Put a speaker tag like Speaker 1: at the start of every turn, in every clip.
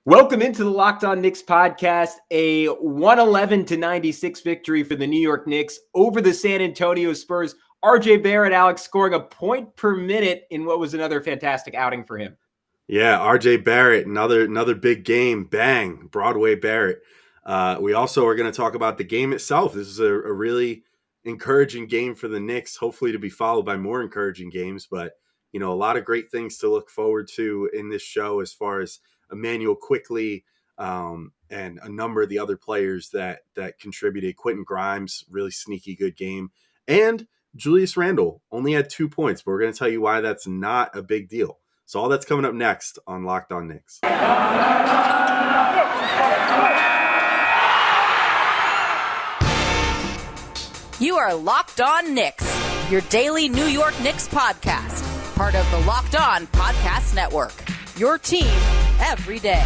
Speaker 1: Welcome into the Locked On Knicks podcast. A 111-96 victory for the New York Knicks over the San Antonio Spurs. RJ Barrett, Alex, scoring a point per minute in what was another fantastic outing for him.
Speaker 2: Yeah, RJ Barrett, another big game. Bang, Broadway Barrett. We also are going to talk about the game itself. This is a really encouraging game for the Knicks, hopefully to be followed by more encouraging games. But, a lot of great things to look forward to in this show as far as Immanuel Quickley and a number of the other players that contributed. Quentin Grimes, really sneaky good game. And Julius Randle only had 2 points, but we're going to tell you why that's not a big deal. So all that's coming up next on Locked On Knicks.
Speaker 3: You are Locked On Knicks, your daily New York Knicks podcast, part of the Locked On Podcast Network, your team every day.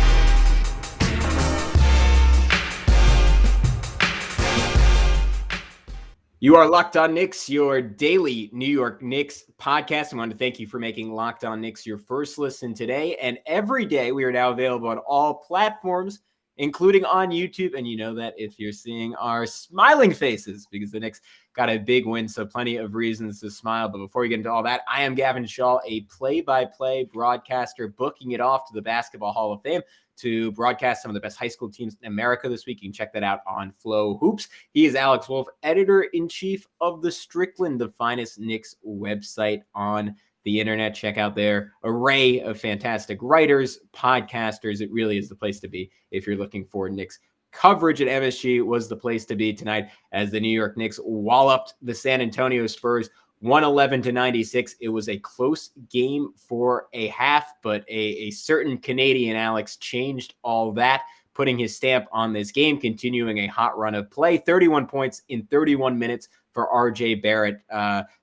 Speaker 1: You are Locked On Knicks, your daily New York Knicks podcast. I want to thank you for making Locked On Knicks your first listen today and every day. We are now available on all platforms, including on YouTube. And you know that if you're seeing our smiling faces, because the Knicks got a big win, so plenty of reasons to smile. But before we get into all that, I am Gavin Schall, a play-by-play broadcaster, booking it off to the Basketball Hall of Fame to broadcast some of the best high school teams in America this week. You can check that out on Flow Hoops. He is Alex Wolfe, editor-in-chief of the Strickland, the finest Knicks website on the internet. Check out their array of fantastic writers, podcasters. It really is the place to be if you're looking for Knicks coverage. At MSG was the place to be tonight as the New York Knicks walloped the San Antonio Spurs 111-96. It was a close game for a half, but a certain Canadian, Alex, changed all that, putting his stamp on this game, continuing a hot run of play. 31 points in 31 minutes for RJ Barrett.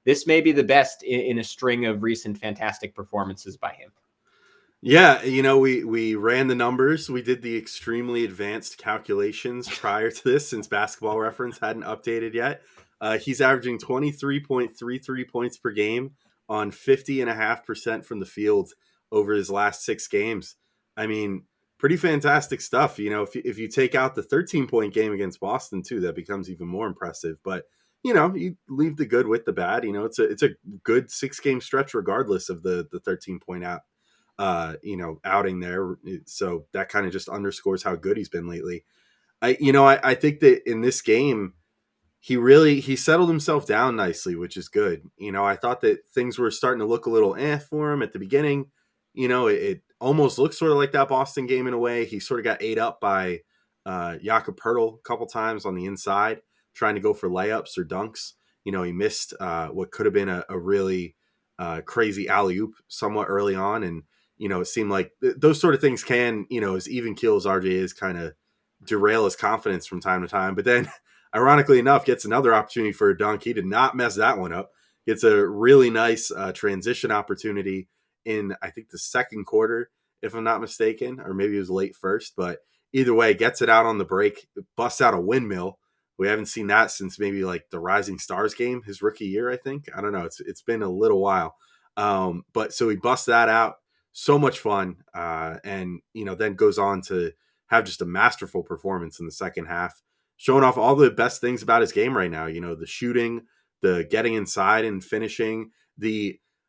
Speaker 1: This may be the best in a string of recent fantastic performances by him.
Speaker 2: Yeah, we ran the numbers. We did the extremely advanced calculations prior to this since Basketball Reference hadn't updated yet. He's averaging 23.33 points per game on 50.5% from the field over his last 6 games. I mean, pretty fantastic stuff. If you take out the 13-point game against Boston too, that becomes even more impressive. But you leave the good with the bad. It's a good 6-game stretch regardless of the 13-point outing there. So that kind of just underscores how good he's been lately. I think that in this game, he settled himself down nicely, which is good. I thought that things were starting to look a little for him at the beginning. It almost looked sort of like that Boston game in a way. He sort of got ate up by Jakob Poeltl a couple times on the inside, trying to go for layups or dunks. He missed what could have been a really crazy alley-oop somewhat early on. And, it seemed like those sort of things can, as even keel as RJ is, kind of derail his confidence from time to time. But then, ironically enough, gets another opportunity for a dunk. He did not mess that one up. Gets a really nice transition opportunity in, I think, the second quarter, if I'm not mistaken, or maybe it was late first. But either way, gets it out on the break, busts out a windmill. We haven't seen that since maybe like the Rising Stars game, his rookie year, I think. I don't know. It's been a little while. But so he busts that out. So much fun. And, then goes on to have just a masterful performance in the second half, showing off all the best things about his game right now. The shooting, the getting inside and finishing.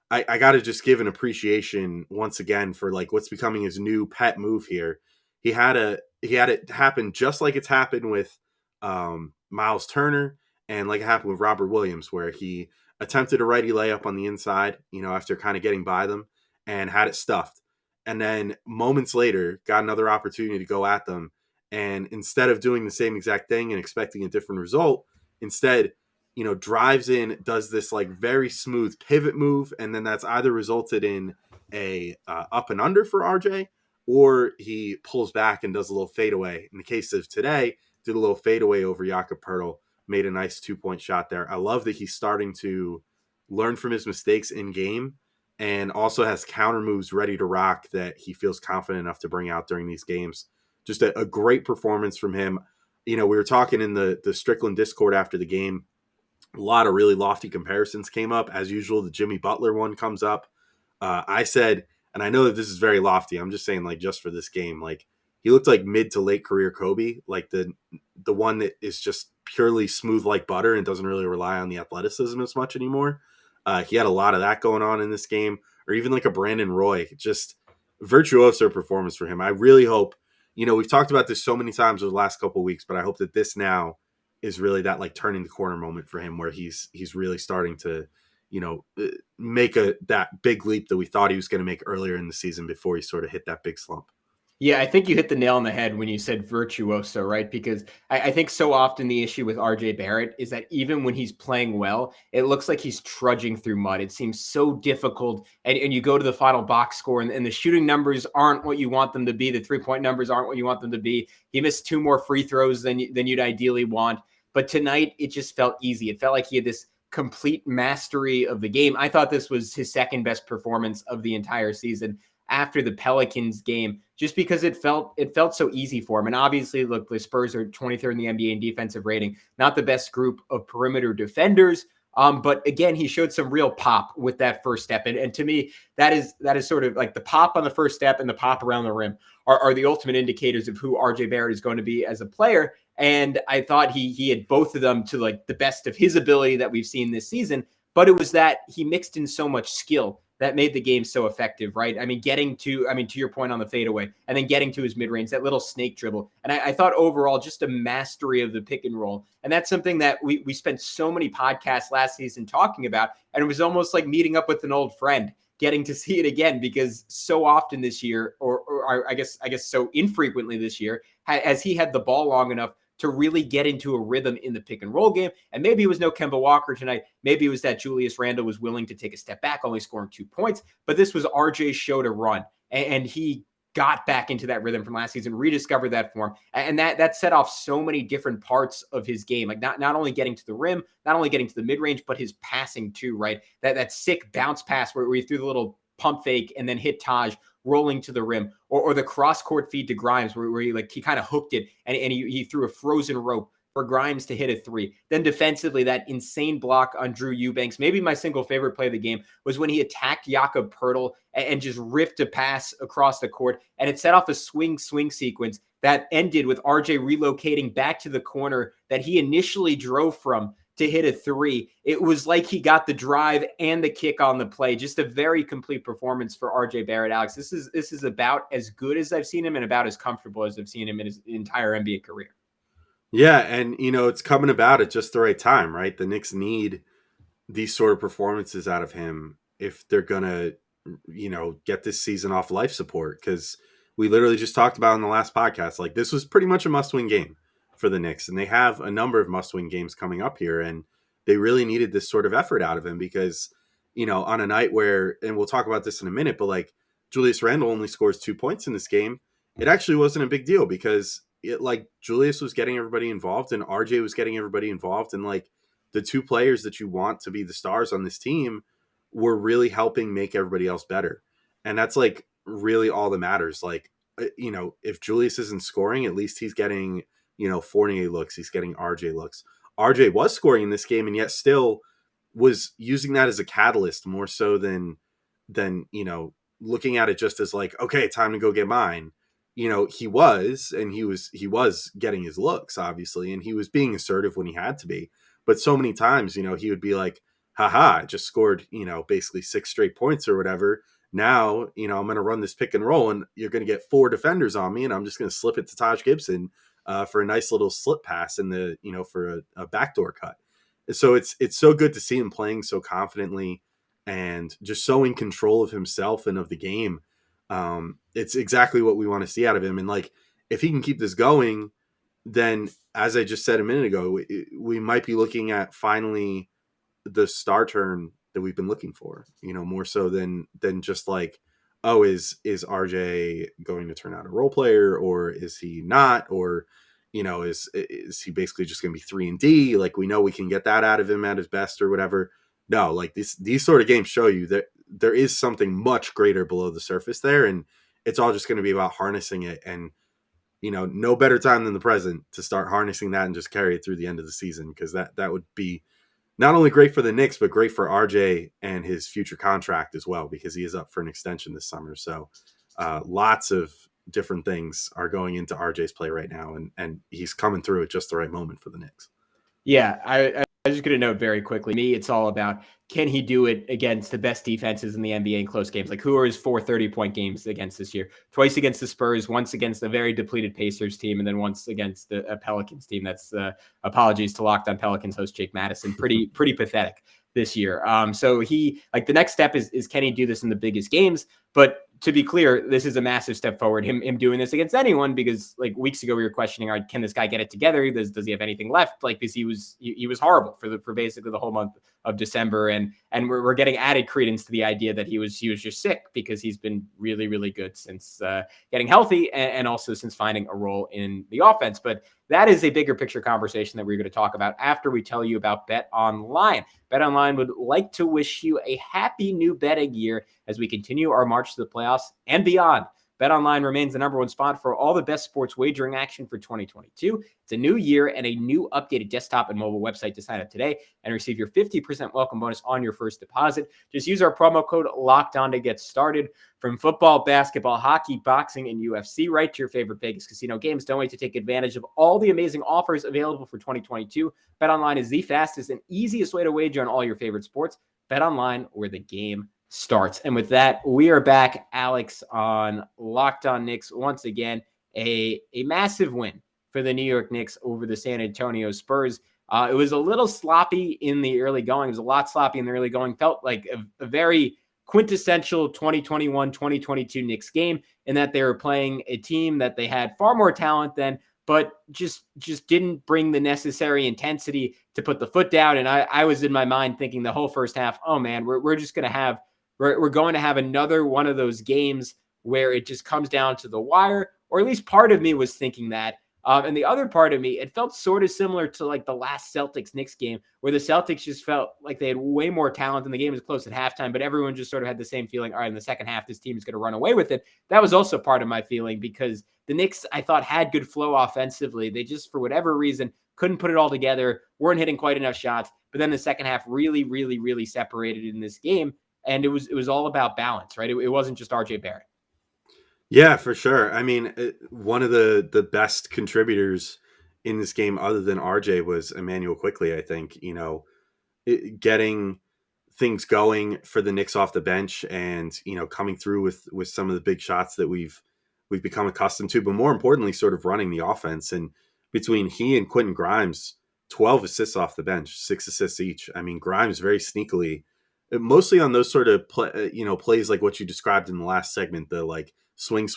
Speaker 2: I got to just give an appreciation once again for like what's becoming his new pet move here. He had it happen just like it's happened with Miles Turner and like it happened with Robert Williams, where he attempted a righty layup on the inside, after kind of getting by them and had it stuffed. And then moments later got another opportunity to go at them. And instead of doing the same exact thing and expecting a different result, instead, drives in, does this like very smooth pivot move. And then that's either resulted in a up and under for RJ, or he pulls back and does a little fadeaway. In the case of today, did a little fadeaway over Jakob Poeltl, made a nice 2-point shot there. I love that he's starting to learn from his mistakes in game and also has counter moves ready to rock that he feels confident enough to bring out during these games. Just a great performance from him. We were talking in the Strickland Discord after the game. A lot of really lofty comparisons came up. As usual, the Jimmy Butler one comes up. I said, and I know that this is very lofty, I'm just saying, like, just for this game, like, he looked like mid to late career Kobe, like the one that is just purely smooth like butter and doesn't really rely on the athleticism as much anymore. He had a lot of that going on in this game, or even like a Brandon Roy, just virtuoso performance for him. I really hope, we've talked about this so many times over the last couple of weeks, but I hope that this now is really that like turning the corner moment for him where he's really starting to, make that big leap that we thought he was going to make earlier in the season before he sort of hit that big slump.
Speaker 1: Yeah, I think you hit the nail on the head when you said virtuoso, right? Because I think so often the issue with RJ Barrett is that even when he's playing well, it looks like he's trudging through mud. It seems so difficult. And you go to the final box score, and the shooting numbers aren't what you want them to be. The 3-point numbers aren't what you want them to be. He missed 2 more free throws than you'd ideally want. But tonight, it just felt easy. It felt like he had this complete mastery of the game. I thought this was his second best performance of the entire season after the Pelicans game, just because it felt so easy for him. And obviously, look, the Spurs are 23rd in the NBA in defensive rating, not the best group of perimeter defenders. But again, he showed some real pop with that first step. And to me, that is sort of like the pop on the first step and the pop around the rim are the ultimate indicators of who RJ Barrett is going to be as a player. And I thought he had both of them to like the best of his ability that we've seen this season. But it was that he mixed in so much skill that made the game so effective, right? I mean, to your point on the fadeaway, and then getting to his mid-range, that little snake dribble. And I thought overall, just a mastery of the pick and roll. And that's something that we spent so many podcasts last season talking about. And it was almost like meeting up with an old friend, getting to see it again, because so often this year, or I guess so infrequently this year, has he had the ball long enough to really get into a rhythm in the pick and roll game. And maybe it was no Kemba Walker tonight. Maybe it was that Julius Randle was willing to take a step back, only scoring 2 points. But this was RJ's show to run. And he got back into that rhythm from last season, rediscovered that form. And that set off so many different parts of his game. Like not only getting to the rim, not only getting to the mid-range, but his passing too, right? That sick bounce pass where he threw the little pump fake and then hit Taj rolling to the rim, or the cross-court feed to Grimes where he kind of hooked it and he threw a frozen rope for Grimes to hit a 3. Then defensively, that insane block on Drew Eubanks. Maybe my single favorite play of the game was when he attacked Jakob Poeltl and just ripped a pass across the court, and it set off a swing sequence that ended with RJ relocating back to the corner that he initially drove from to hit a 3. It was like he got the drive and the kick on the play. Just a very complete performance for RJ Barrett. Alex, this is about as good as I've seen him and about as comfortable as I've seen him in his entire NBA career.
Speaker 2: Yeah, and it's coming about at just the right time, right? The Knicks need these sort of performances out of him if they're gonna, get this season off life support. Because we literally just talked about in the last podcast, like this was pretty much a must-win game for the Knicks, and they have a number of must-win games coming up here, and they really needed this sort of effort out of him because, on a night where, and we'll talk about this in a minute, but like Julius Randle only scores 2 points in this game, it actually wasn't a big deal because Julius was getting everybody involved and RJ was getting everybody involved, and like the 2 players that you want to be the stars on this team were really helping make everybody else better, and that's like really all that matters. Like, if Julius isn't scoring, at least he's getting Fournier looks, he's getting RJ looks. RJ was scoring in this game and yet still was using that as a catalyst more so than looking at it just as like, okay, time to go get mine. He was getting his looks, obviously, and he was being assertive when he had to be. But so many times, he would be like, haha, I just scored, basically 6 straight points or whatever. Now, I'm going to run this pick and roll and you're going to get 4 defenders on me and I'm just going to slip it to Taj Gibson for a nice little slip pass in the, for a backdoor cut. So it's so good to see him playing so confidently and just so in control of himself and of the game. It's exactly what we want to see out of him. And like, if he can keep this going, then as I just said a minute ago, we might be looking at finally the star turn that we've been looking for, more so than just like, oh, is RJ going to turn out a role player or is he not? Or, is he basically just going to be 3-and-D? Like, we know we can get that out of him at his best or whatever. No, like these sort of games show you that there is something much greater below the surface there. And it's all just going to be about harnessing it. And, no better time than the present to start harnessing that and just carry it through the end of the season. Cause that would be not only great for the Knicks, but great for RJ and his future contract as well, because he is up for an extension this summer. So lots of different things are going into RJ's play right now, and he's coming through at just the right moment for the Knicks.
Speaker 1: Yeah, I was going to note very quickly. Me, it's all about, can he do it against the best defenses in the NBA in close games? Like, who are his 4 30-point games against this year? Twice against the Spurs, once against a very depleted Pacers team, and then once against a Pelicans team. That's apologies to Locked On Pelicans host Jake Madison. Pretty pathetic this year. So he, like, the next step is can he do this in the biggest games? But to be clear, this is a massive step forward. Him doing this against anyone, because like weeks ago we were questioning, all right, can this guy get it together? Does he have anything left? Like, because he was horrible for basically the whole month of December, and we're getting added credence to the idea that he was just sick, because he's been really good since getting healthy, and also since finding a role in the offense. But that is a bigger picture conversation that we're going to talk about after we tell you about Bet Online. Bet Online would like to wish you a happy new betting year as we continue our march to the playoffs and beyond. BetOnline remains the number one spot for all the best sports wagering action for 2022. It's a new year and a new updated desktop and mobile website to sign up today and receive your 50% welcome bonus on your first deposit. Just use our promo code LOCKEDON to get started. From football, basketball, hockey, boxing, and UFC, right to your favorite Vegas casino games. Don't wait to take advantage of all the amazing offers available for 2022. BetOnline is the fastest and easiest way to wager on all your favorite sports. BetOnline, where the game starts. And with that, we are back, Alex, on Locked On Knicks. Once again, a massive win for the New York Knicks over the San Antonio Spurs. It was a little sloppy in the early going. It was a lot sloppy in the early going. Felt like a very quintessential 2021-2022 Knicks game, in that they were playing a team that they had far more talent than, but just didn't bring the necessary intensity to put the foot down. And I was in my mind thinking the whole first half, oh man, we're just going to have we're going to have another one of those games where it just comes down to the wire, or at least part of me was thinking that. And the other part of me, it felt sort of similar to like the last Celtics-Knicks game, where the Celtics just felt like they had way more talent and the game was close at halftime, but everyone just sort of had the same feeling, all right, in the second half, this team is going to run away with it. That was also part of my feeling, because the Knicks, I thought, had good flow offensively. They just, for whatever reason, couldn't put it all together, weren't hitting quite enough shots, but then the second half really separated in this game. And it was all about balance, right? It wasn't just RJ Barrett.
Speaker 2: Yeah, for sure. I mean, one of the best contributors in this game, other than RJ, was Immanuel Quickley. I think, getting things going for the Knicks off the bench, and coming through with some of the big shots that we've become accustomed to, but more importantly, sort of running the offense. And between he and Quentin Grimes, 12 assists off the bench, 6 assists each. I mean, Grimes very sneakily, mostly on those sort of plays like what you described in the last segment, the like swing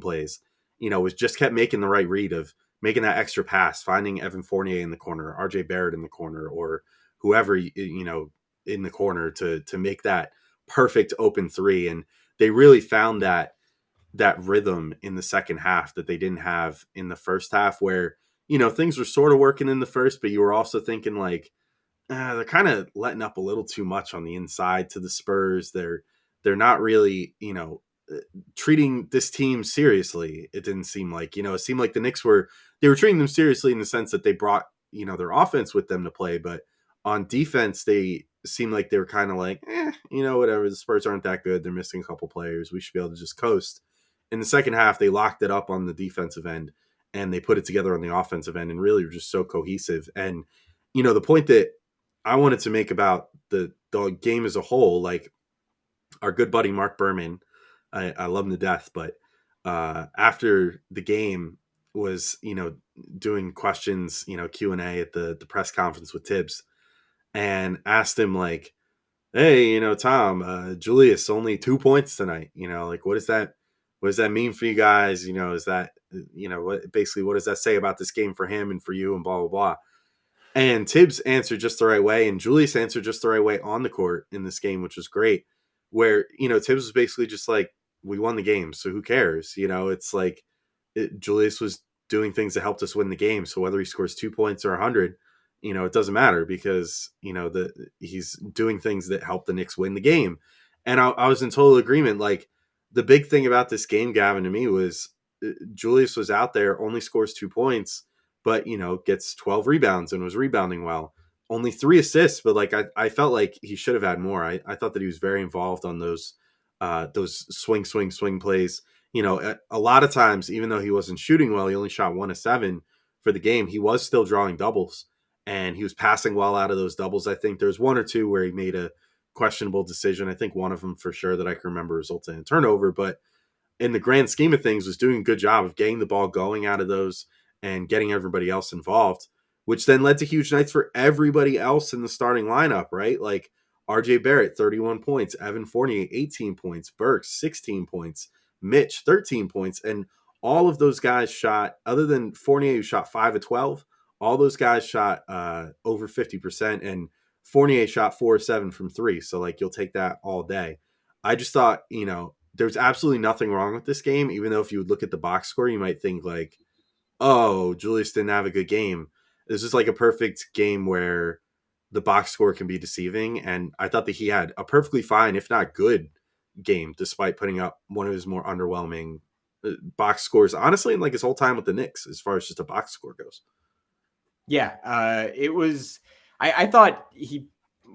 Speaker 2: plays, was just kept making the right read of making that extra pass, finding Evan Fournier in the corner, RJ Barrett in the corner, or whoever, in the corner to make that perfect open three. And they really found that rhythm in the second half that they didn't have in the first half, where, things were sort of working in the first, but you were also thinking like, they're kind of letting up a little too much on the inside to the Spurs. They're not really, treating this team seriously. It didn't seem like, it seemed like the Knicks were treating them seriously in the sense that they brought, their offense with them to play. But on defense, they seemed like they were kind of like, whatever. The Spurs aren't that good. They're missing a couple players. We should be able to just coast. In the second half, they locked it up on the defensive end, and they put it together on the offensive end, and really were just so cohesive. And, the point that I wanted to make about the game as a whole, like our good buddy Mark Berman, I love him to death, but after the game was, doing questions, Q&A at the press conference with Tibbs, and asked him like, hey, Tom, Julius, only 2 points tonight, like, what does that mean for you guys? Is that, what does that say about this game for him and for you, and blah, blah, blah. And Tibbs answered just the right way, and Julius answered just the right way on the court in this game, which was great, where, Tibbs was basically just like, we won the game, so who cares? It's like Julius was doing things that helped us win the game. So whether he scores 2 points or 100, it doesn't matter, because, he's doing things that help the Knicks win the game. And I was in total agreement. Like, the big thing about this game, Gavin, to me was Julius was out there, only scores 2 points, but, gets 12 rebounds and was rebounding well. Only 3 assists, but like I felt like he should have had more. I thought that he was very involved on those swing plays. a lot of times, even though he wasn't shooting well, he only shot 1 of 7 for the game. He was still drawing doubles, and he was passing well out of those doubles. I think there's 1 or 2 where he made a questionable decision. I think one of them for sure that I can remember resulted in a turnover, but in the grand scheme of things was doing a good job of getting the ball going out of those and getting everybody else involved, which then led to huge nights for everybody else in the starting lineup, right? Like RJ Barrett, 31 points, Evan Fournier, 18 points, Burks, 16 points, Mitch, 13 points. And all of those guys shot, other than Fournier, who shot 5 of 12, all those guys shot over 50%. And Fournier shot 4 of 7 from 3. So, like, you'll take that all day. I just thought, there's absolutely nothing wrong with this game, even though if you would look at the box score, you might think, like, oh, Julius didn't have a good game. This is like a perfect game where the box score can be deceiving. And I thought that he had a perfectly fine, if not good, game, despite putting up one of his more underwhelming box scores, honestly, in like his whole time with the Knicks, as far as just a box score goes.
Speaker 1: Yeah, it was. I thought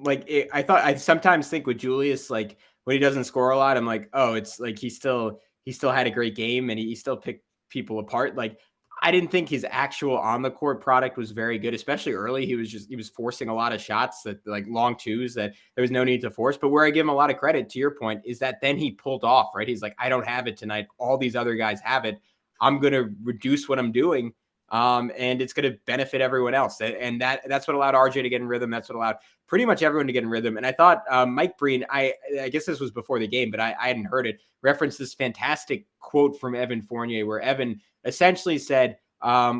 Speaker 1: I sometimes think with Julius, like when he doesn't score a lot, I'm like, oh, it's like he still had a great game and he still picked people apart. Like I didn't think his actual on the court product was very good, especially early. He was forcing a lot of shots that like long twos that there was no need to force. But where I give him a lot of credit, to your point, is that then he pulled off, right? He's like, I don't have it tonight. All these other guys have it. I'm going to reduce what I'm doing. And it's going to benefit everyone else. And that's what allowed RJ to get in rhythm. That's what allowed pretty much everyone to get in rhythm. And I thought Mike Breen, I guess this was before the game, but I hadn't heard it, referenced this fantastic quote from Evan Fournier, where Evan essentially said,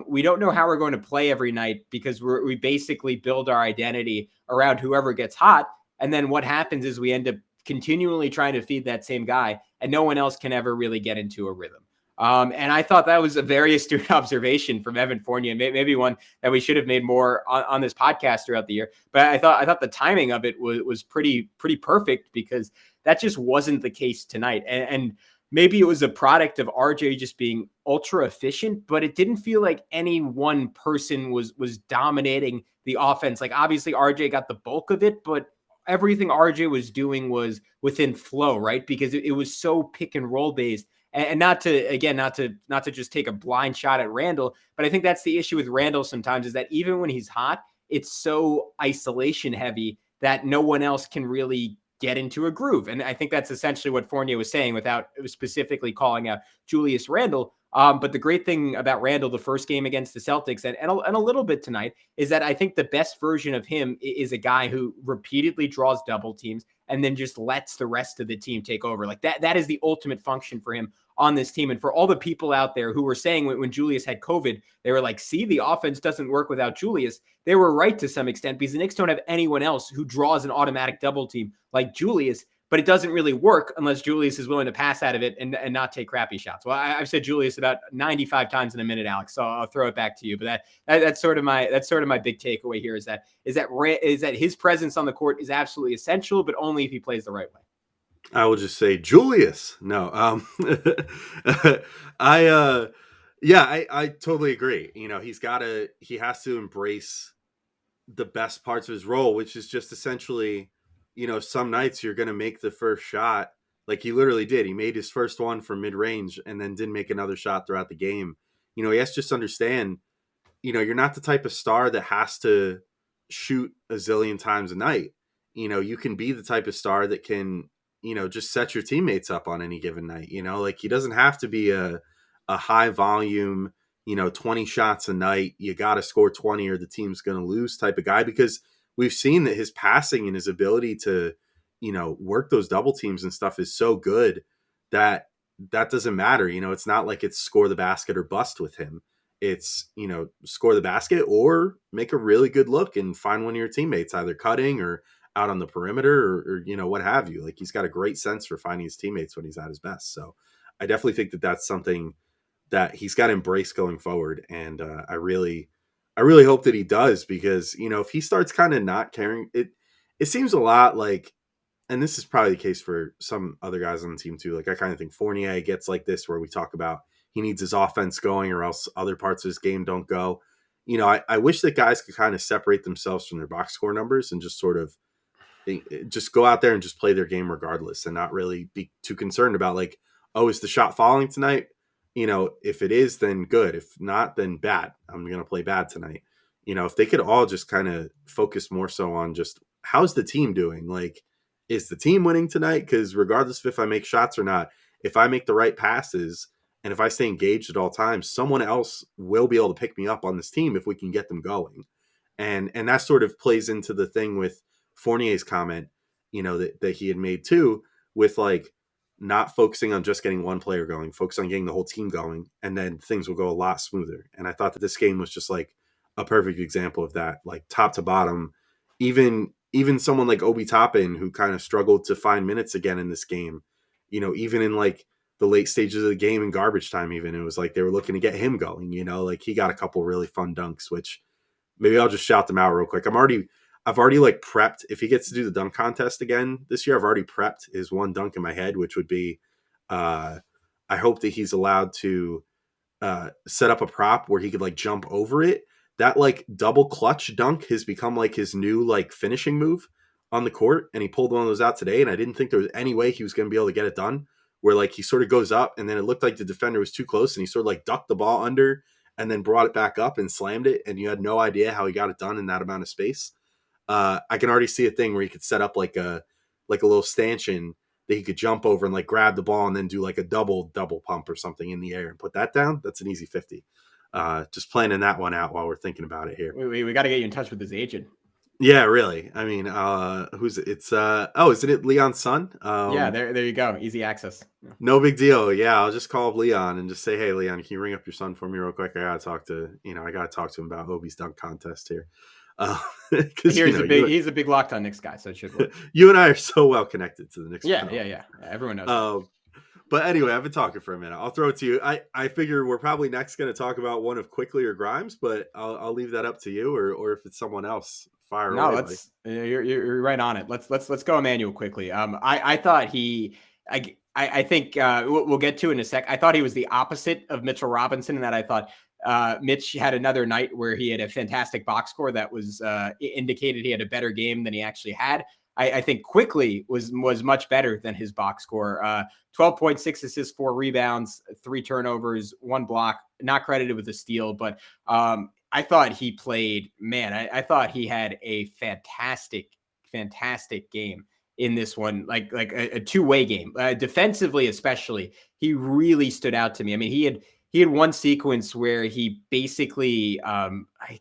Speaker 1: we don't know how we're going to play every night because we basically build our identity around whoever gets hot. And then what happens is we end up continually trying to feed that same guy, and no one else can ever really get into a rhythm. And I thought that was a very astute observation from Evan Fournier, maybe one that we should have made more on this podcast throughout the year. But I thought the timing of it was pretty perfect, because that just wasn't the case tonight. And maybe it was a product of RJ just being ultra efficient, but it didn't feel like any one person was dominating the offense. Like obviously RJ got the bulk of it, but everything RJ was doing was within flow, right? Because it was so pick and roll based. And not to just take a blind shot at Randle, but I think that's the issue with Randle sometimes, is that even when he's hot, it's so isolation heavy that no one else can really get into a groove. And I think that's essentially what Fournier was saying without specifically calling out Julius Randle. But the great thing about Randle, the first game against the Celtics and a little bit tonight, is that I think the best version of him is a guy who repeatedly draws double teams and then just lets the rest of the team take over. Like that is the ultimate function for him on this team. And for all the people out there who were saying when Julius had COVID, they were like, see, the offense doesn't work without Julius. They were right to some extent, because the Knicks don't have anyone else who draws an automatic double team like Julius, but it doesn't really work unless Julius is willing to pass out of it and not take crappy shots. Well, I've said Julius about 95 times in a minute, Alex, so I'll throw it back to you. But that's sort of my big takeaway here is that his presence on the court is absolutely essential, but only if he plays the right way.
Speaker 2: I will just say Julius. No, I totally agree. He has to embrace the best parts of his role, which is just essentially, some nights you're going to make the first shot. Like he literally did. He made his first one from mid range and then didn't make another shot throughout the game. He has to just understand, you're not the type of star that has to shoot a zillion times a night. You can be the type of star that can, just set your teammates up on any given night. Like he doesn't have to be a high volume, 20 shots a night. You got to score 20 or the team's going to lose type of guy, because we've seen that his passing and his ability to, work those double teams and stuff is so good that doesn't matter. It's not like it's score the basket or bust with him. It's, score the basket or make a really good look and find one of your teammates either cutting or out on the perimeter or what have you. Like he's got a great sense for finding his teammates when he's at his best. So I definitely think that that's something that he's got to embrace going forward. And I really hope that he does, because, if he starts kind of not caring, it seems a lot like, and this is probably the case for some other guys on the team too. Like I kind of think Fournier gets like this, where we talk about he needs his offense going or else other parts of his game don't go. I wish that guys could kind of separate themselves from their box score numbers and just sort of just go out there and just play their game regardless, and not really be too concerned about like, oh, is the shot falling tonight? If it is, then good. If not, then bad. I'm going to play bad tonight. If they could all just kind of focus more so on just how's the team doing? Like, is the team winning tonight? Because regardless of if I make shots or not, if I make the right passes and if I stay engaged at all times, someone else will be able to pick me up on this team if we can get them going. And that sort of plays into the thing with Fournier's comment, that he had made too, with like not focusing on just getting one player going, focus on getting the whole team going, and then things will go a lot smoother. And I thought that this game was just like a perfect example of that, like top to bottom. Even someone like Obi Toppin, who kind of struggled to find minutes again in this game, even in like the late stages of the game in garbage time, even it was like they were looking to get him going. Like he got a couple really fun dunks, which maybe I'll just shout them out real quick. I've already like prepped. If he gets to do the dunk contest again this year, I've already prepped his one dunk in my head, which would be, I hope that he's allowed to set up a prop where he could like jump over it. That like double clutch dunk has become like his new like finishing move on the court. And he pulled one of those out today. And I didn't think there was any way he was going to be able to get it done, where like he sort of goes up and then it looked like the defender was too close and he sort of like ducked the ball under and then brought it back up and slammed it. And you had no idea how he got it done in that amount of space. I can already see a thing where he could set up like a little stanchion that he could jump over and like grab the ball and then do like a double pump or something in the air and put that down. That's an easy 50. Just planning that one out while we're thinking about it here.
Speaker 1: We got to get you in touch with his agent.
Speaker 2: Yeah, really. I mean, isn't it Leon's son?
Speaker 1: Yeah, there you go. Easy access.
Speaker 2: No big deal. Yeah, I'll just call up Leon and just say, hey, Leon, can you ring up your son for me real quick? I gotta talk to him about Obi's dunk contest here.
Speaker 1: He's a big Locked On Knicks guy, so it should work.
Speaker 2: You and I are so well connected to the Knicks.
Speaker 1: Yeah. Everyone knows.
Speaker 2: But anyway, I've been talking for a minute. I'll throw it to you. I figure we're probably next going to talk about one of Quickley or Grimes, but I'll leave that up to you, or if it's someone else, fire away.
Speaker 1: You're right on it. Let's go Immanuel Quickley. I thought I think we'll get to in a sec. I thought he was the opposite of Mitchell Robinson in that I thought Mitch had another night where he had a fantastic box score that was indicated he had a better game than he actually had. I think Quickley was much better than his box score. 12.6 assists, 4 rebounds, 3 turnovers, 1 block, not credited with a steal, but I thought he played, I thought he had a fantastic game in this one, like a two-way game. Defensively, especially, he really stood out to me. I mean, he had one sequence where he basically, I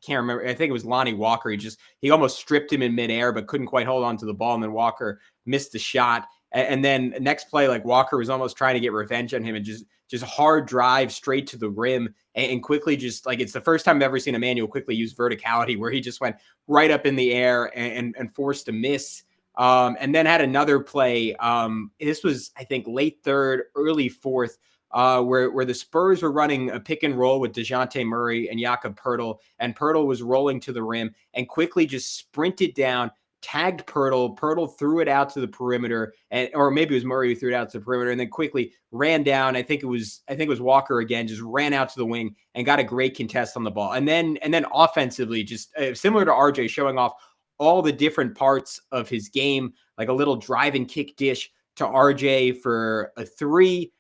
Speaker 1: can't remember. I think it was Lonnie Walker. He almost stripped him in midair, but couldn't quite hold on to the ball. And then Walker missed the shot. And then next play, like Walker was almost trying to get revenge on him and just hard drive straight to the rim and Quickley just like, it's the first time I've ever seen Immanuel Quickley use verticality where he just went right up in the air and forced a miss. And then had another play. This was, I think, late third, early fourth, where the Spurs were running a pick and roll with DeJounte Murray and Jakob Poeltl, and Poeltl was rolling to the rim and Quickley just sprinted down, tagged Poeltl. Poeltl threw it out to the perimeter, or maybe it was Murray who threw it out to the perimeter, and then Quickley ran down. I think it was Walker again, just ran out to the wing and got a great contest on the ball. And then offensively, just similar to RJ, showing off all the different parts of his game, like a little drive and kick dish to RJ for a 3.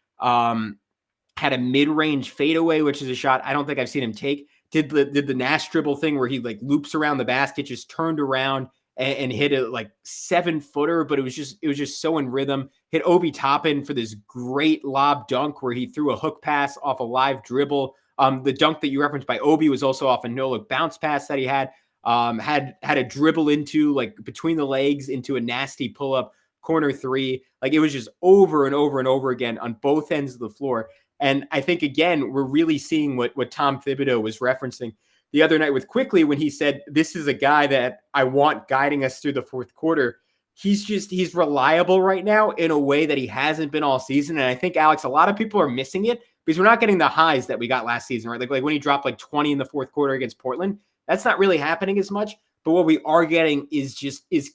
Speaker 1: Had a mid-range fadeaway, which is a shot I don't think I've seen him take. Did the Nash dribble thing where he like loops around the basket, just turned around and hit a like 7-footer, but it was just so in rhythm. Hit Obi Toppin for this great lob dunk where he threw a hook pass off a live dribble. The dunk that you referenced by Obi was also off a no-look bounce pass that he had. Had a dribble into like between the legs into a nasty pull-up corner 3. Like it was just over and over and over again on both ends of the floor. And I think, again, we're really seeing what Tom Thibodeau was referencing the other night with Quickley when he said, this is a guy that I want guiding us through the fourth quarter. He's reliable right now in a way that he hasn't been all season. And I think, Alex, a lot of people are missing it because we're not getting the highs that we got last season, right? Like when he dropped like 20 in the fourth quarter against Portland, that's not really happening as much. But what we are getting is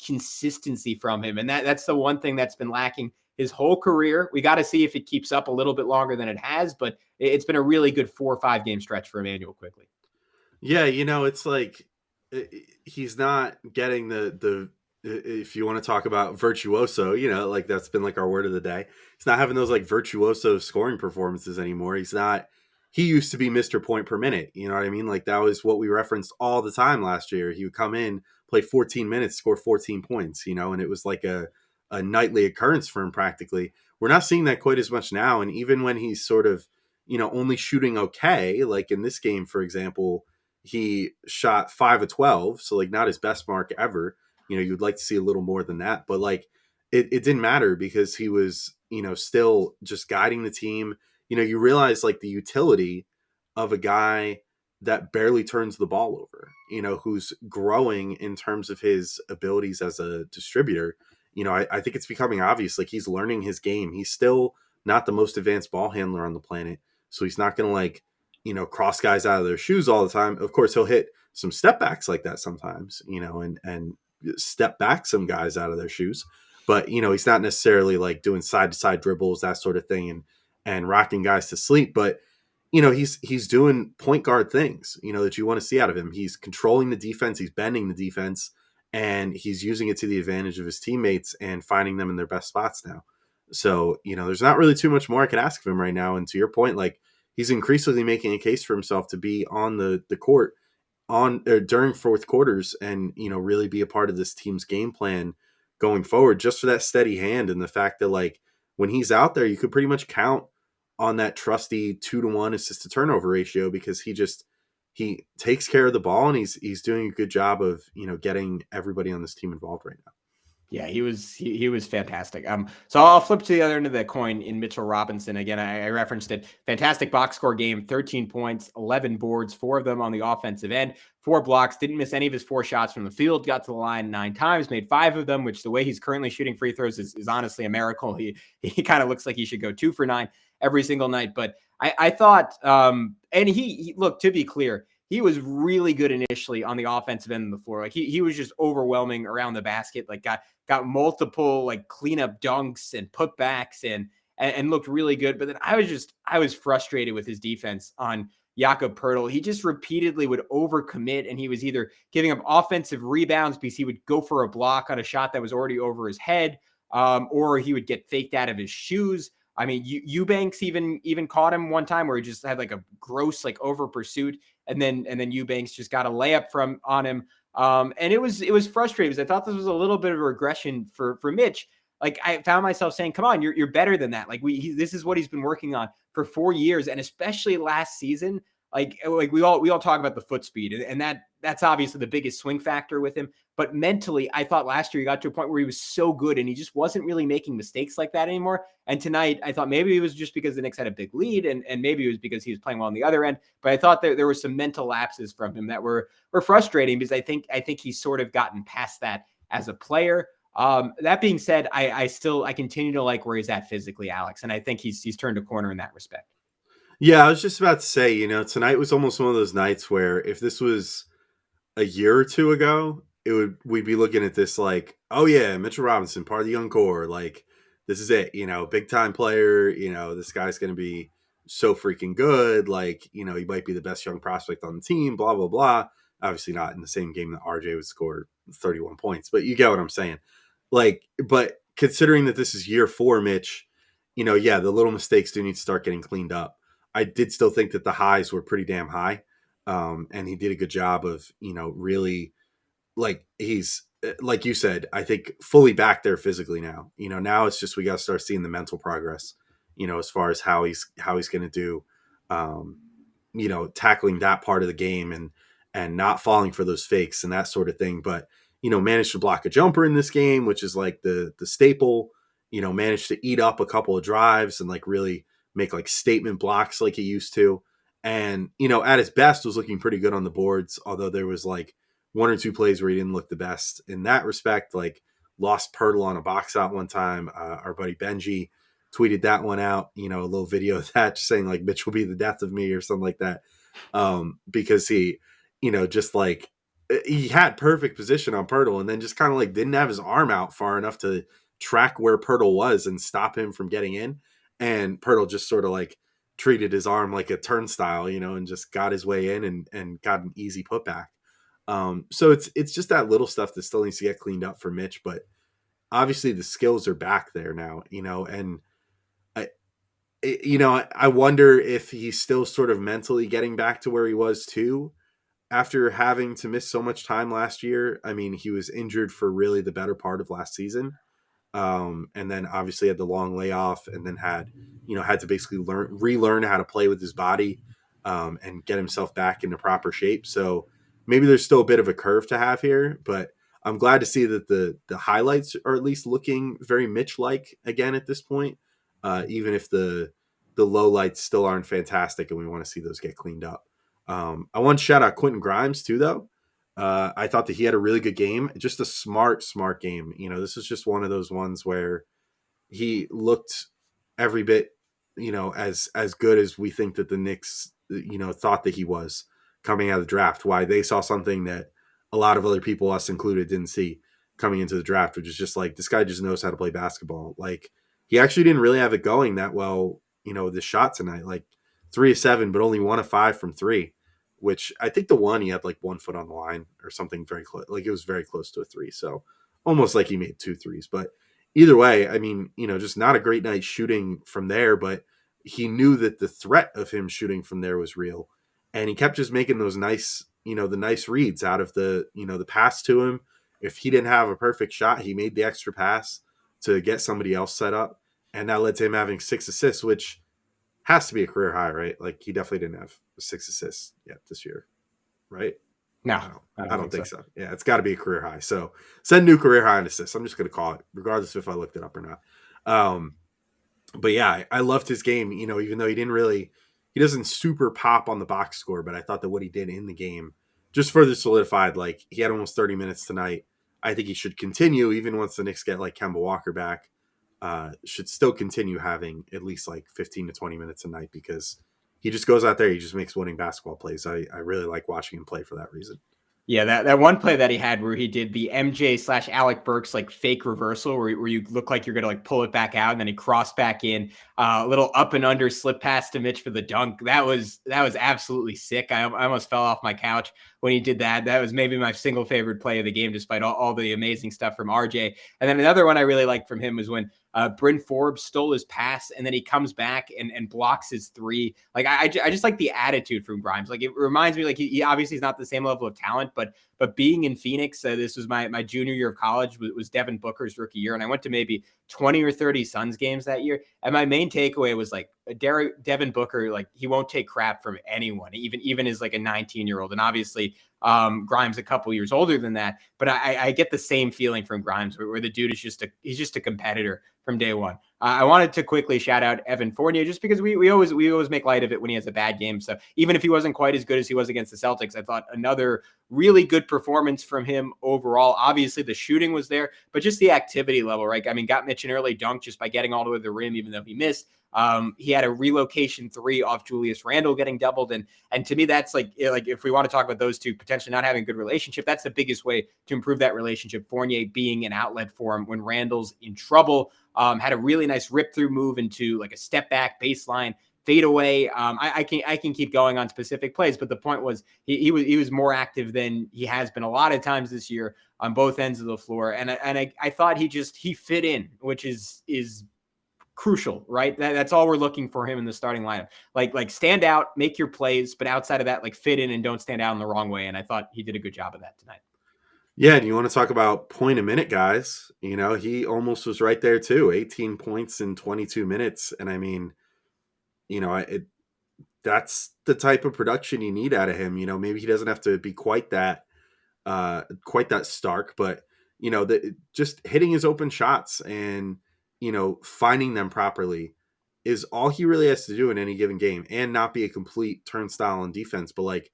Speaker 1: consistency from him. And that's the one thing that's been lacking his whole career. We got to see if it keeps up a little bit longer than it has, but it's been a really good 4 or 5 game stretch for Immanuel Quickley.
Speaker 2: Yeah, it's like he's not getting the if you want to talk about virtuoso, like that's been like our word of the day. He's not having those like virtuoso scoring performances anymore. He used to be Mr. Point per minute. You know what I mean? Like that was what we referenced all the time last year. He would come in, play 14 minutes, score 14 points, and it was like a nightly occurrence for him practically. We're not seeing that quite as much now. And even when he's sort of, only shooting okay, like in this game, for example, he shot 5 of 12. So like not his best mark ever. You'd like to see a little more than that, but like it didn't matter because he was, still just guiding the team. You realize like the utility of a guy that barely turns the ball over, who's growing in terms of his abilities as a distributor. I think it's becoming obvious, like he's learning his game. He's still not the most advanced ball handler on the planet. So he's not going to like, cross guys out of their shoes all the time. Of course, he'll hit some step backs like that sometimes, and step back some guys out of their shoes. But, he's not necessarily like doing side to side dribbles, that sort of thing, and rocking guys to sleep. But, he's doing point guard things, that you want to see out of him. He's controlling the defense. He's bending the defense, and he's using it to the advantage of his teammates and finding them in their best spots now. So, there's not really too much more I can ask of him right now. And to your point, like he's increasingly making a case for himself to be on the court during fourth quarters and, really be a part of this team's game plan going forward, just for that steady hand. And the fact that like when he's out there, you could pretty much count on that trusty 2-to-1 assist to turnover ratio, because he takes care of the ball and he's doing a good job of, getting everybody on this team involved right now.
Speaker 1: Yeah, he was fantastic. So I'll flip to the other end of the coin in Mitchell Robinson. Again, I referenced it. Fantastic box score game, 13 points, 11 boards, 4 of them on the offensive end, 4 blocks, didn't miss any of his 4 shots from the field, got to the line 9 times, made 5 of them, which the way he's currently shooting free throws is honestly a miracle. He kind of looks like he should go 2 for 9 every single night. But I thought, and he look, to be clear, he was really good initially on the offensive end of the floor. Like he was just overwhelming around the basket, like got multiple like cleanup dunks and putbacks and looked really good. But then I was frustrated with his defense on Jakob Poeltl. He just repeatedly would overcommit, and he was either giving up offensive rebounds because he would go for a block on a shot that was already over his head, or he would get faked out of his shoes. I mean, Eubanks even caught him one time where he just had like a gross like over pursuit, and then Eubanks just got a layup on him. And it was frustrating because I thought this was a little bit of a regression for Mitch. Like I found myself saying, "Come on, you're better than that." Like this is what he's been working on for 4 years, and especially last season. Like we all talk about the foot speed, and that's obviously the biggest swing factor with him. But mentally, I thought last year he got to a point where he was so good, and he just wasn't really making mistakes like that anymore. And tonight, I thought maybe it was just because the Knicks had a big lead, and maybe it was because he was playing well on the other end. But I thought there were some mental lapses from him that were frustrating, because I think he's sort of gotten past that as a player. That being said, I continue to like where he's at physically, Alex, and I think he's turned a corner in that respect.
Speaker 2: Yeah, I was just about to say, tonight was almost one of those nights where if this was a year or two ago, we'd be looking at this like, oh yeah, Mitchell Robinson, part of the young core, like this is it, big time player, this guy's going to be so freaking good, like, he might be the best young prospect on the team, blah, blah, blah. Obviously not in the same game that RJ would score 31 points, but you get what I'm saying. Like, but considering that this is year 4, Mitch, yeah, the little mistakes do need to start getting cleaned up. I did still think that the highs were pretty damn high. And he did a good job of, really, like, he's, like you said, I think fully back there physically now. Now it's just we got to start seeing the mental progress, as far as how he's going to do, tackling that part of the game and not falling for those fakes and that sort of thing. But, managed to block a jumper in this game, which is like the staple, managed to eat up a couple of drives and like really make like statement blocks like he used to. And, at his best was looking pretty good on the boards, although there was like 1 or 2 plays where he didn't look the best in that respect, like lost Poeltl on a box out one time. Our buddy Benji tweeted that one out, a little video of that, just saying like Mitch will be the death of me or something like that. Because he, just like he had perfect position on Poeltl and then just kind of like didn't have his arm out far enough to track where Poeltl was and stop him from getting in. And Poeltl just sort of like treated his arm like a turnstile, and just got his way in and got an easy putback. So it's just that little stuff that still needs to get cleaned up for Mitch, but obviously the skills are back there now, and I wonder if he's still sort of mentally getting back to where he was too after having to miss so much time last year. I mean, he was injured for really the better part of last season. And then obviously had the long layoff, and then had to basically relearn how to play with his body, and get himself back into proper shape. So maybe there's still a bit of a curve to have here, but I'm glad to see that the highlights are at least looking very Mitch-like again at this point, even if the low lights still aren't fantastic, and we want to see those get cleaned up. I want to shout out Quentin Grimes too, though. I thought that he had a really good game, just a smart game. This is just one of those ones where he looked every bit, as good as we think that the Knicks, thought that he was coming out of the draft. Why they saw something that a lot of other people, us included, didn't see coming into the draft, which is just like, this guy just knows how to play basketball. Like, he actually didn't really have it going that well, with the shot tonight, like 3 of 7, but only 1 of 5 from 3. Which I think the one he had like 1 foot on the line or something very close. Like, it was very close to a 3. So almost like he made 2 threes. But either way, I mean, just not a great night shooting from there, but he knew that the threat of him shooting from there was real. And he kept just making those nice, the nice reads out of the pass to him. If he didn't have a perfect shot, he made the extra pass to get somebody else set up. And that led to him having 6 assists, which has to be a career high, right? Like, he definitely didn't have 6 assists yet this year, right?
Speaker 1: No,
Speaker 2: I don't think so. Yeah, it's got to be a career high. So set a new career high in assists. I'm just going to call it, regardless if I looked it up or not. But yeah, I loved his game. Even though he doesn't super pop on the box score, but I thought that what he did in the game just further solidified. Like, he had almost 30 minutes tonight. I think he should continue even once the Knicks get like Kemba Walker back. Should still continue having at least like 15 to 20 minutes a night, because he just goes out there. He just makes winning basketball plays. I really like watching him play for that reason.
Speaker 1: Yeah, that one play that he had where he did the MJ/Alec Burks like fake reversal where you look like you're going to like pull it back out, and then he crossed back in, a little up and under slip pass to Mitch for the dunk. That was absolutely sick. I almost fell off my couch when he did that. That was maybe my single favorite play of the game, despite all the amazing stuff from RJ. And then another one I really liked from him was when Bryn Forbes stole his pass, and then he comes back and blocks his 3. Like, I just like the attitude from Grimes. Like, it reminds me, like, he obviously is not the same level of talent, but being in Phoenix, this was my junior year of college, was Devin Booker's rookie year, and I went to maybe 20 or 30 Suns games that year. And my main takeaway was like, Devin Booker, like, he won't take crap from anyone, even as like a 19-year-old. And obviously Grimes a couple years older than that, but I get the same feeling from Grimes where the dude is he's just a competitor from day one. I wanted to quickly shout out Evan Fournier, just because we always make light of it when he has a bad game. So even if he wasn't quite as good as he was against the Celtics, I thought another really good performance from him overall. Obviously the shooting was there, but just the activity level, right? I mean, got Mitch an early dunk just by getting all the way to the rim, even though he missed. He had a relocation 3 off Julius Randle getting doubled. And to me, that's like if we want to talk about those two potentially not having a good relationship, that's the biggest way to improve that relationship. Fournier being an outlet for him when Randle's in trouble. Had a really nice rip through move into like a step back baseline fade away. I can keep going on specific plays, but the point was he was more active than he has been a lot of times this year on both ends of the floor. And I thought he fit in, which is crucial, right? That's all we're looking for him in the starting lineup. Like stand out, make your plays, but outside of that, like fit in and don't stand out in the wrong way. And I thought he did a good job of that tonight.
Speaker 2: Yeah, and you want to talk about point a minute guys, he almost was right there too. 18 points in 22 minutes. And I mean, that's the type of production you need out of him. Maybe he doesn't have to be quite that stark, but just hitting his open shots and finding them properly is all he really has to do in any given game, and not be a complete turnstile on defense. But like,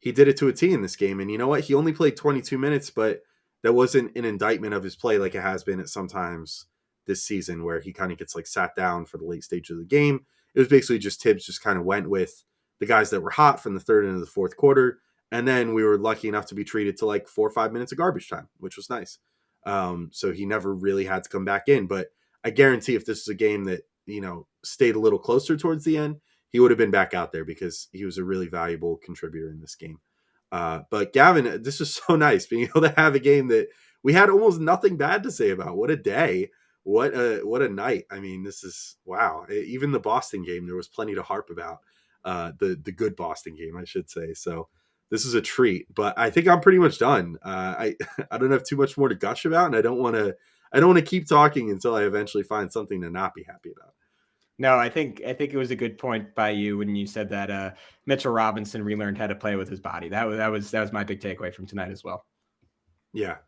Speaker 2: he did it to a T in this game. And you know what? He only played 22 minutes, but that wasn't an indictment of his play like it has been at sometimes this season, where he kind of gets like sat down for the late stage of the game. It was basically just Tibbs just kind of went with the guys that were hot from the third into the fourth quarter. And then we were lucky enough to be treated to like 4 or 5 minutes of garbage time, which was nice. So he never really had to come back in. But I guarantee if this is a game that, stayed a little closer towards the end, he would have been back out there, because he was a really valuable contributor in this game. But Gavin, this was so nice being able to have a game that we had almost nothing bad to say about. What a day. What a night. I mean, this is wow. Even the Boston game, there was plenty to harp about. The good Boston game, I should say. So this is a treat. But I think I'm pretty much done. I I don't have too much more to gush about, and I don't want to keep talking until I eventually find something to not be happy about.
Speaker 1: No, I think it was a good point by you when you said that Mitchell Robinson relearned how to play with his body. That was my big takeaway from tonight as well.
Speaker 2: Yeah.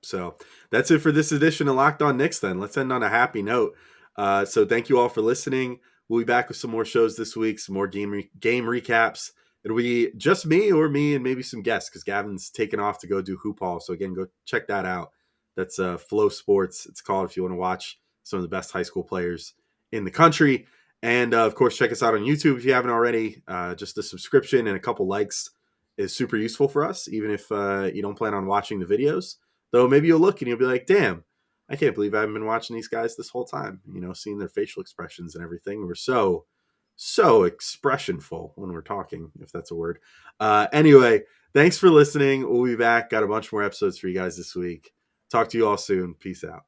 Speaker 2: So that's it for this edition of Locked On Knicks. Then let's end on a happy note. So thank you all for listening. We'll be back with some more shows this week, some more game recaps. It'll be just me and maybe some guests because Gavin's taken off to go do hoop hall. So again, go check that out. That's Flow Sports. It's called if you want to watch some of the best high school players in the country. And of course, check us out on YouTube if you haven't already. Just a subscription and a couple likes is super useful for us, even if you don't plan on watching the videos. Though maybe you'll look and you'll be like, damn, I can't believe I haven't been watching these guys this whole time. Seeing their facial expressions and everything. We're so expressionful when we're talking, if that's a word. Anyway, thanks for listening. We'll be back. Got a bunch more episodes for you guys this week. Talk to you all soon. Peace out.